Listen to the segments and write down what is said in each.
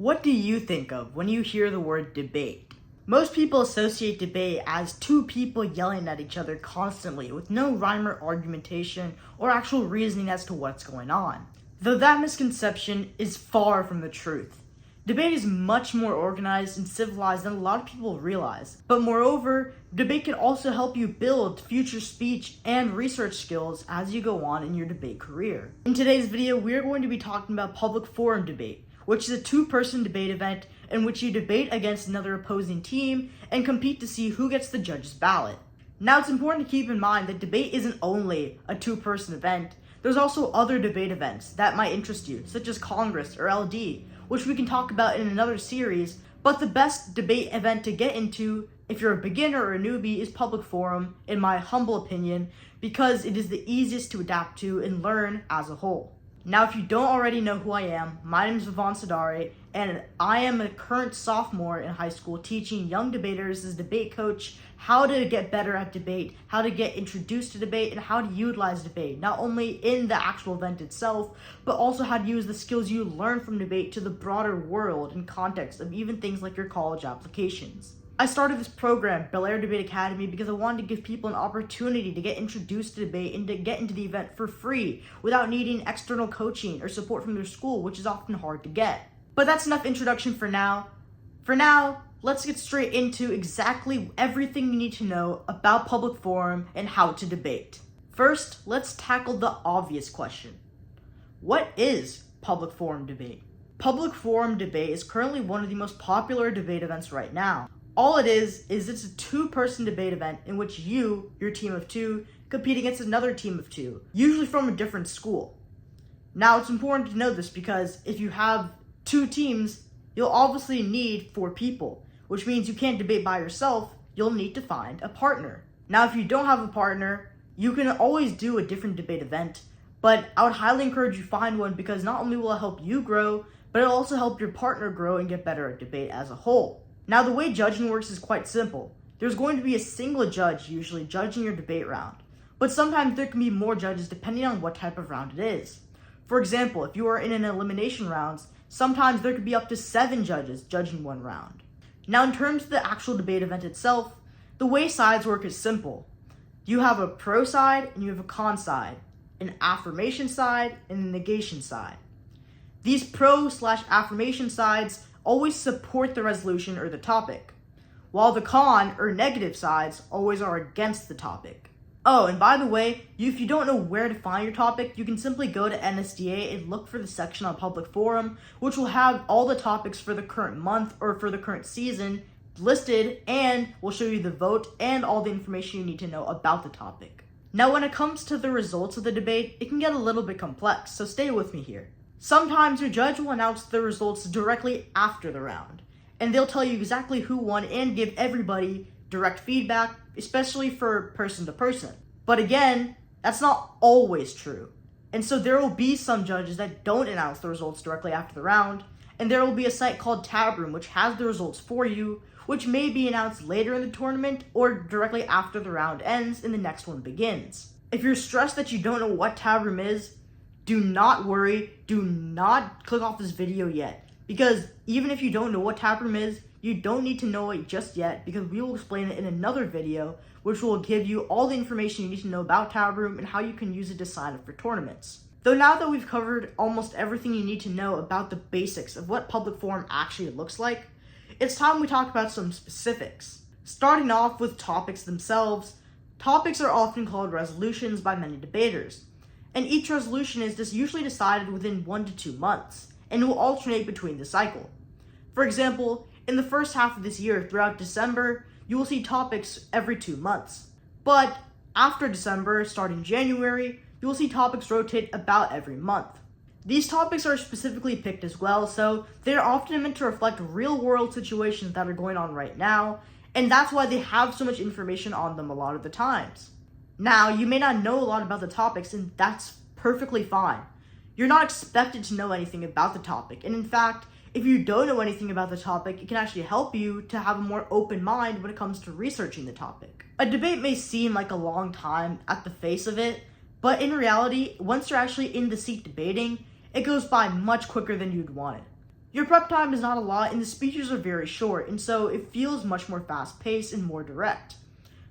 What do you think of when you hear the word debate? Most people associate debate as two people yelling at each other constantly with no rhyme or argumentation or actual reasoning as to what's going on. Though that misconception is far from the truth. Debate is much more organized and civilized than a lot of people realize. But moreover, debate can also help you build future speech and research skills as you go on in your debate career. In today's video, we're going to be talking about public forum debate, which is a two-person debate event in which you debate against another opposing team and compete to see who gets the judge's ballot. Now, it's important to keep in mind that debate isn't only a two-person event. There's also other debate events that might interest you, such as Congress or LD, which we can talk about in another series, but the best debate event to get into if you're a beginner or a newbie is public forum, in my humble opinion, because it is the easiest to adapt to and learn as a whole. Now, if you don't already know who I am, my name is Vivon Sadare, and I am a current sophomore in high school teaching young debaters as a debate coach how to get better at debate, how to get introduced to debate, and how to utilize debate, not only in the actual event itself, but also how to use the skills you learn from debate to the broader world and context of even things like your college applications. I started this program, Bel Air Debate Academy, because I wanted to give people an opportunity to get introduced to debate and to get into the event for free without needing external coaching or support from their school, which is often hard to get. But that's enough introduction for now. For now, let's get straight into exactly everything you need to know about public forum and how to debate. First, let's tackle the obvious question. What is public forum debate? Public forum debate is currently one of the most popular debate events right now. All it is it's a two-person debate event in which you, your team of two, compete against another team of two, usually from a different school. Now, it's important to know this because if you have two teams, you'll obviously need 4 people, which means you can't debate by yourself, you'll need to find a partner. Now, if you don't have a partner, you can always do a different debate event, but I would highly encourage you find one because not only will it help you grow, but it'll also help your partner grow and get better at debate as a whole. Now, the way judging works is quite simple. There's going to be a single judge usually judging your debate round, but sometimes there can be more judges depending on what type of round it is. For example, if you are in an elimination rounds, sometimes there could be up to 7 judges judging one round. Now, in terms of the actual debate event itself, the way sides work is simple. You have a pro side and you have a con side, an affirmation side and a negation side. These pro/affirmation sides always support the resolution or the topic, while the con or negative sides always are against the topic. Oh, and by the way, if you don't know where to find your topic, you can simply go to NSDA and look for the section on public forum, which will have all the topics for the current month or for the current season listed, and will show you the vote and all the information you need to know about the topic. Now, when it comes to the results of the debate, it can get a little bit complex, so stay with me here. Sometimes your judge will announce the results directly after the round, and they'll tell you exactly who won and give everybody direct feedback, especially for person to person. But again, that's not always true. And so there will be some judges that don't announce the results directly after the round, and there will be a site called Tabroom which has the results for you, which may be announced later in the tournament or directly after the round ends and the next one begins. If you're stressed that you don't know what Tabroom is, do not worry, do not click off this video yet, because even if you don't know what Tabroom is, you don't need to know it just yet, because we will explain it in another video, which will give you all the information you need to know about Tabroom and how you can use it to sign up for tournaments. Though now that we've covered almost everything you need to know about the basics of what public forum actually looks like, it's time we talk about some specifics. Starting off with topics themselves, topics are often called resolutions by many debaters. And each resolution is just usually decided within 1 to 2 months, and will alternate between the cycle. For example, in the first half of this year, throughout December, you will see topics every 2 months. But after December, starting January, you will see topics rotate about every month. These topics are specifically picked as well, so they're often meant to reflect real-world situations that are going on right now, and that's why they have so much information on them a lot of the times. Now, you may not know a lot about the topics, and that's perfectly fine. You're not expected to know anything about the topic, and in fact, if you don't know anything about the topic, it can actually help you to have a more open mind when it comes to researching the topic. A debate may seem like a long time at the face of it, but in reality, once you're actually in the seat debating, it goes by much quicker than you'd want it. Your prep time is not a lot and the speeches are very short, and so it feels much more fast-paced and more direct.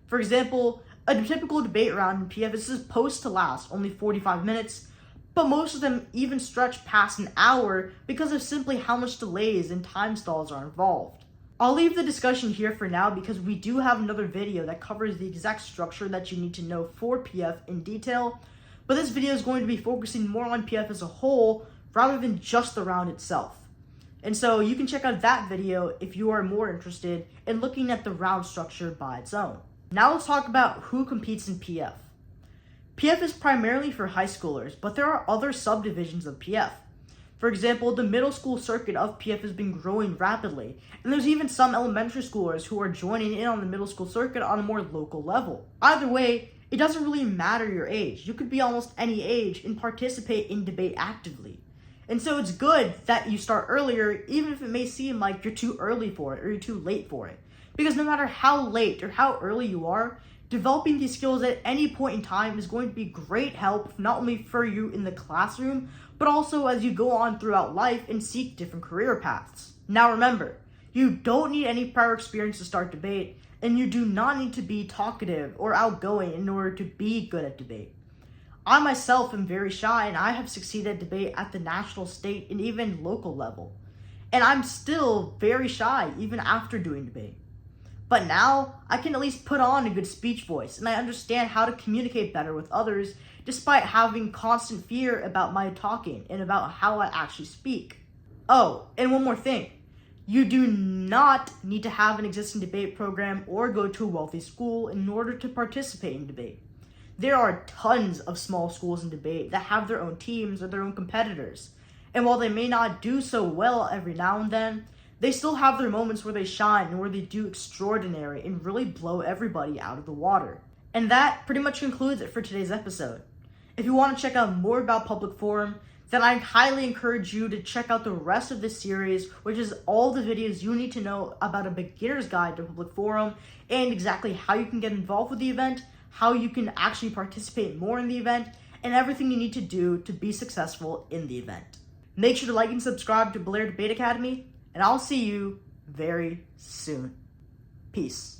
For example, a typical debate round in PF is supposed to last only 45 minutes, but most of them even stretch past an hour because of simply how much delays and time stalls are involved. I'll leave the discussion here for now because we do have another video that covers the exact structure that you need to know for PF in detail, but this video is going to be focusing more on PF as a whole rather than just the round itself. And so you can check out that video if you are more interested in looking at the round structure by its own. Now let's talk about who competes in PF. PF is primarily for high schoolers, but there are other subdivisions of PF. For example, the middle school circuit of PF has been growing rapidly, and there's even some elementary schoolers who are joining in on the middle school circuit on a more local level. Either way, it doesn't really matter your age. You could be almost any age and participate in debate actively. And so it's good that you start earlier, even if it may seem like you're too early for it or you're too late for it. Because no matter how late or how early you are, developing these skills at any point in time is going to be great help, not only for you in the classroom, but also as you go on throughout life and seek different career paths. Now remember, you don't need any prior experience to start debate, and you do not need to be talkative or outgoing in order to be good at debate. I myself am very shy, and I have succeeded at debate at the national, state, and even local level. And I'm still very shy even after doing debate. But now, I can at least put on a good speech voice, and I understand how to communicate better with others despite having constant fear about my talking and about how I actually speak. Oh, and one more thing. You do not need to have an existing debate program or go to a wealthy school in order to participate in debate. There are tons of small schools in debate that have their own teams or their own competitors. And while they may not do so well every now and then, they still have their moments where they shine and where they do extraordinary and really blow everybody out of the water. And that pretty much concludes it for today's episode. If you want to check out more about Public Forum, then I highly encourage you to check out the rest of this series, which is all the videos you need to know about a beginner's guide to Public Forum and exactly how you can get involved with the event, how you can actually participate more in the event, and everything you need to do to be successful in the event. Make sure to like and subscribe to Blair Debate Academy, and I'll see you very soon. Peace.